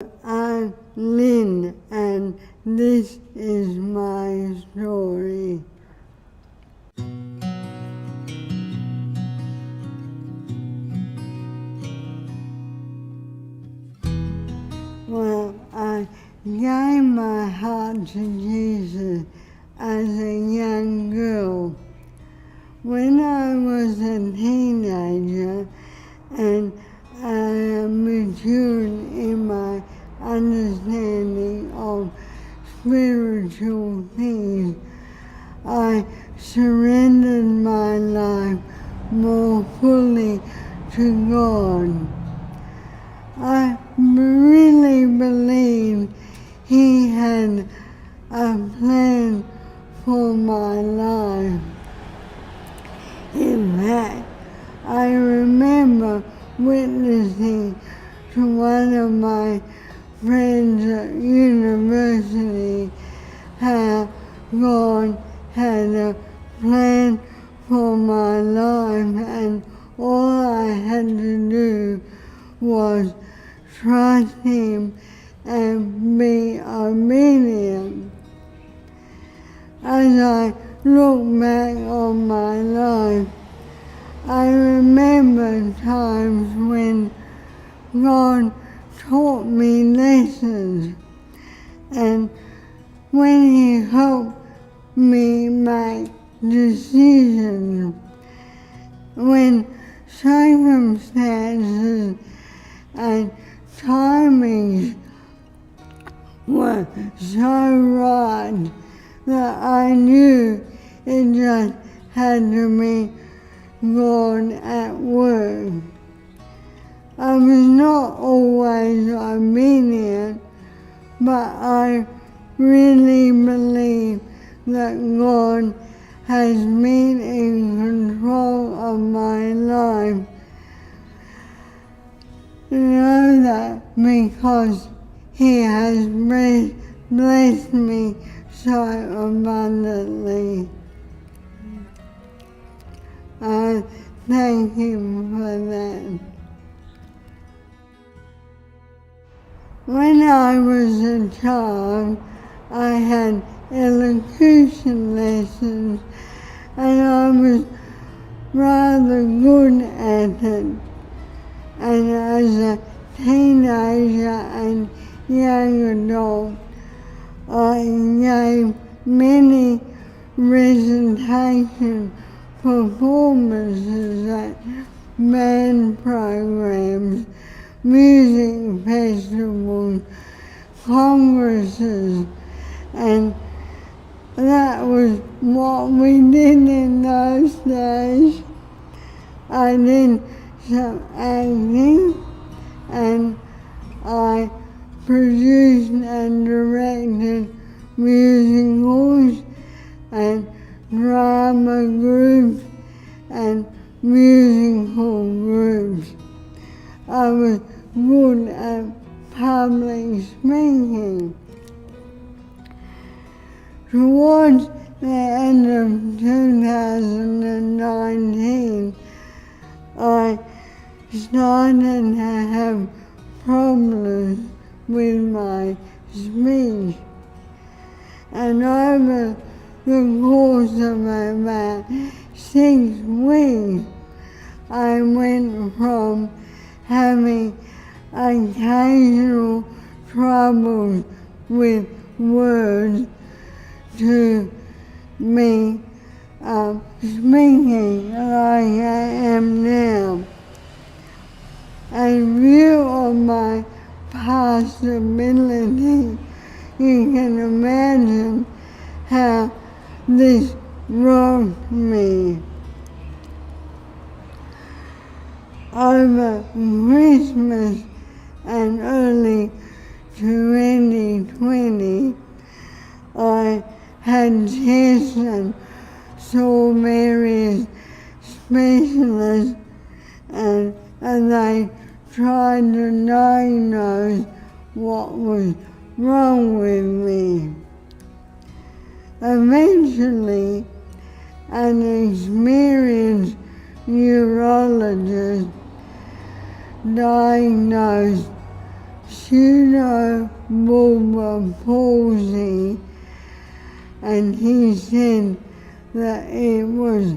I'm Lyn, and this is my story. Well, I gave my heart to Jesus as a young girl. When I was a teenager and I matured in my understanding of spiritual things, I surrendered my life more fully to God. I really believed He had a plan for my life. In fact, I remember witnessing to one of my friends at university how God had a plan for my life, and all I had to do was trust Him and be obedient. As I look back on my life, I remember times when God taught me lessons, and when He helped me make decisions, when circumstances and timings were so right that I knew it just had to be God at work. I was not always obedient, but I really believe that God has been in control of my life. I know that because He has blessed me so abundantly. I thank Him for that. When I was a child, I had elocution lessons, and I was rather good at it. And as a teenager and young adult, I gave many presentation performances at band programs, music festivals, congresses, and that was what we did in those days. I did some acting, and I produced and directed musicals and drama groups and musical groups. I was good at public speaking. Towards the end of 2019, I started to have problems with my speech, and over the course of about 6 weeks, I went from having occasional troubles with words to me speaking like I am now. In view of my past ability, you can imagine how this rocked me. Over Christmas and early 2020, I had tests and saw various specialists, and they tried to diagnose what was wrong with me. Eventually, an experienced neurologist diagnosed cerebral palsy, and he said that it was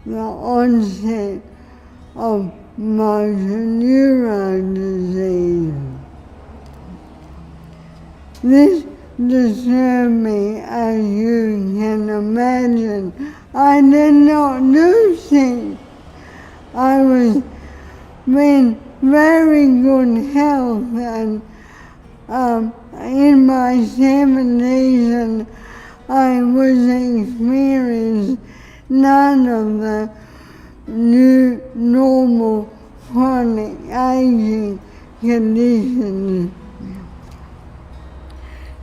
the onset of motor neuron disease. This disturbed me, as you can imagine. I did not do things. I was in very good health, and in my 70s, and I was experiencing none of the new normal chronic aging conditions.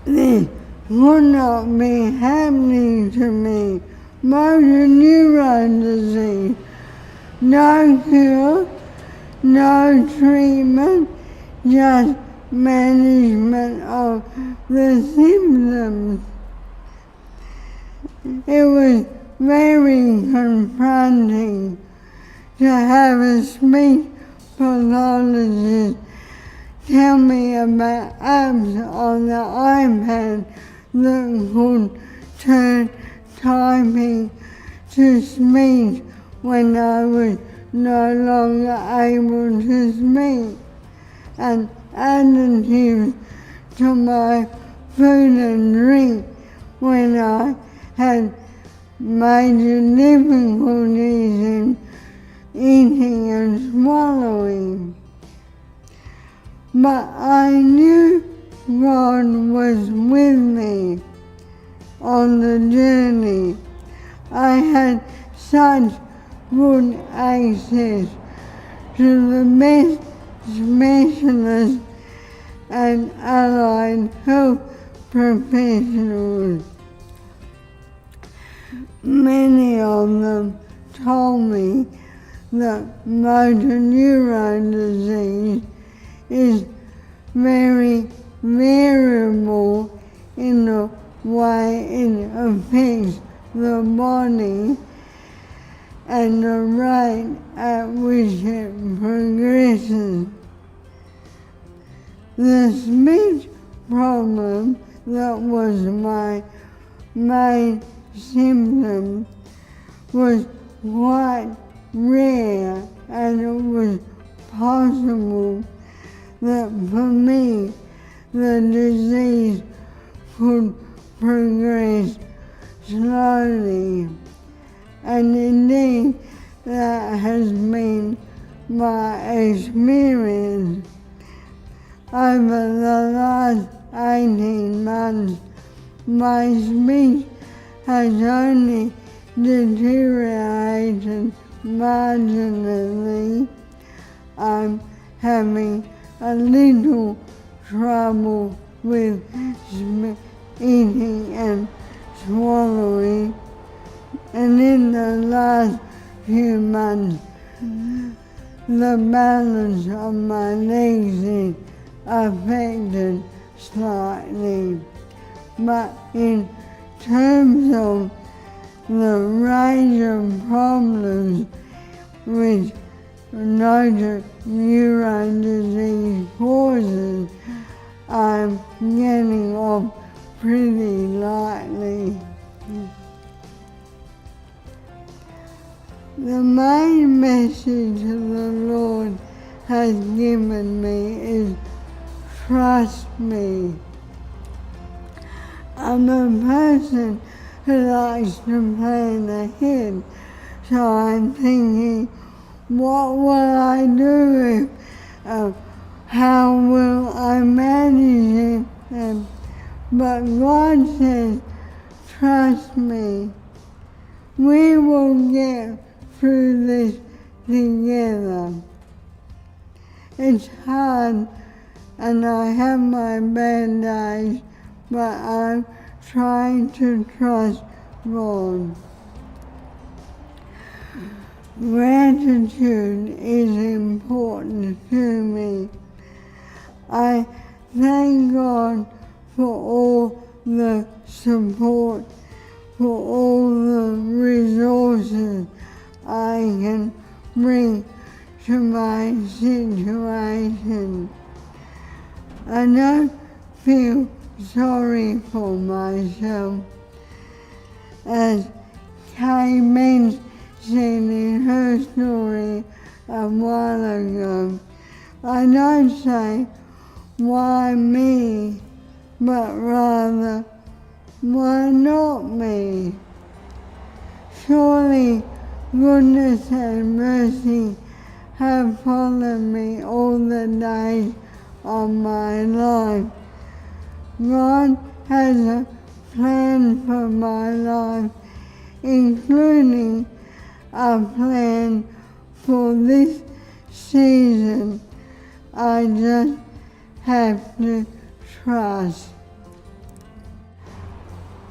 This would not be happening to me. Motor neuron disease, no cure, no treatment, just management of the symptoms. It was very confronting to have a speech pathologist tell me about apps on the iPad that could turn typing to speech when I was no longer able to speak, and additives to my food and drink when I had major difficulties in eating and swallowing. But I knew God was with me on the journey. I had such good access to the best specialists and allied health professionals. Many of them told me that motor neuron disease is very variable in the way it affects the body and the rate at which it progresses. The speech problem that was my main symptom was quite rare, and it was possible that for me the disease could progress slowly, and indeed that has been my experience. Over the last 18 months, my speech has only deteriorated marginally. I'm having a little trouble with eating and swallowing, and in the last few months the balance of my legs is affected slightly. But in terms of the range of problems which motor neuron disease causes, I'm getting off pretty lightly. The main message the Lord has given me is trust me. I'm a person who likes to plan ahead, so I'm thinking, what will I do if, how will I manage it? But God says, trust me. We will get through this together. It's hard, and I have my bad days, but I'm trying to trust God. Gratitude is important to me. I thank God for all the support, for all the resources I can bring to my situation. I don't feel sorry for myself. As Kay mentioned in her story a while ago, I don't say, why me, but rather, why not me? Surely goodness and mercy have followed me all the days of my life. God has a plan for my life, including a plan for this season. I just have to trust.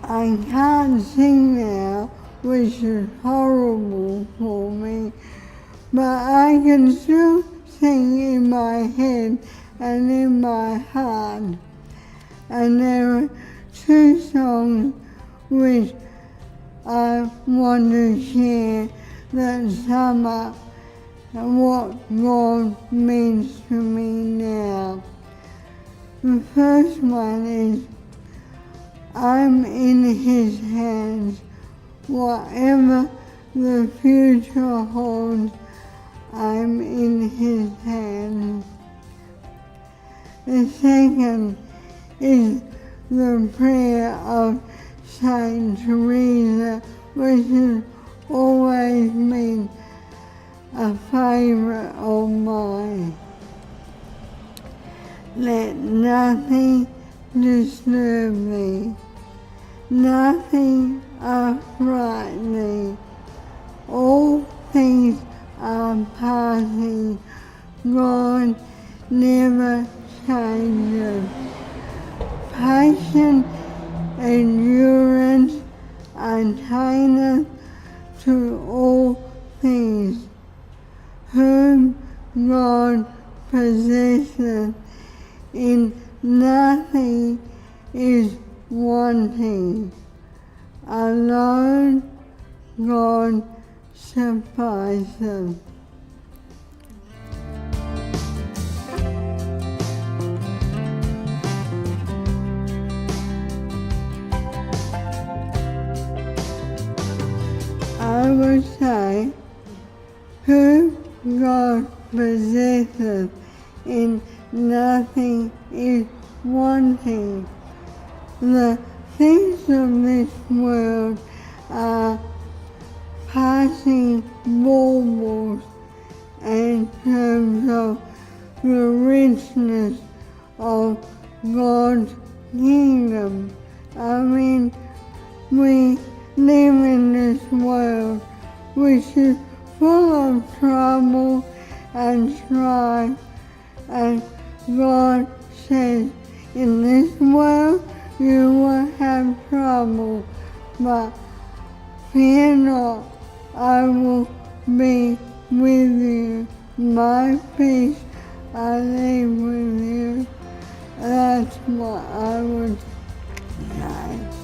I can't sing now, which is horrible for me, but I can still sing in my head and in my heart. And there are two songs which I want to share that sum up what God means to me now. The first one is, I'm in His hands. Whatever the future holds, I'm in His hands. The second is the prayer of Saint Teresa, which has always been a favourite of mine. Let nothing disturb thee, nothing affright thee. All things are passing, God never changes. Patient endurance attaineth to all things, whom God possesseth, in nothing is wanting. Alone God sufficeth. I would say, whom God possesseth, in nothing is wanting. The things of this world are passing baubles in terms of the richness of God's kingdom. I mean, we live in this world which is full of trouble and strife, and God says, in this world you will have trouble, but fear not, I will be with you. My peace I leave with you. That's what I would say.